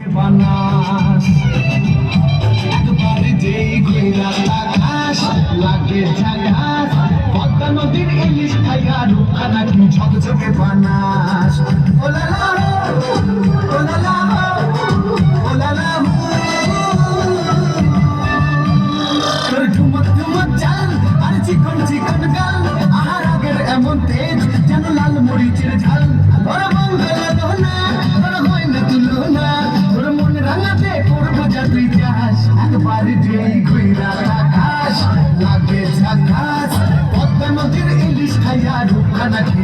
বানাস একবার যেই ঘুইরা তাকাস লাগে ঝাকাস পদ্মা নদীর ইলিশ খাইয়া রূপা নাকি ঝকঝকে বানাস ওলালা ওলালা ওলালা তোর ঠুমক ঠুমক চাল আর চিকন চিকন গাল আহার আগের এমন তেজ যেন লাল মরিচের ঝাল ওর বাংলা দোনা ওর হয় না তুলনা তোর মন রাঙাতে করবো যা তুই চাস একবার যেই ঘুইরা তাকাস লাগে ঝাকাস পদ্মা নদীর ইলিশ খাইয়া রূপা নাকি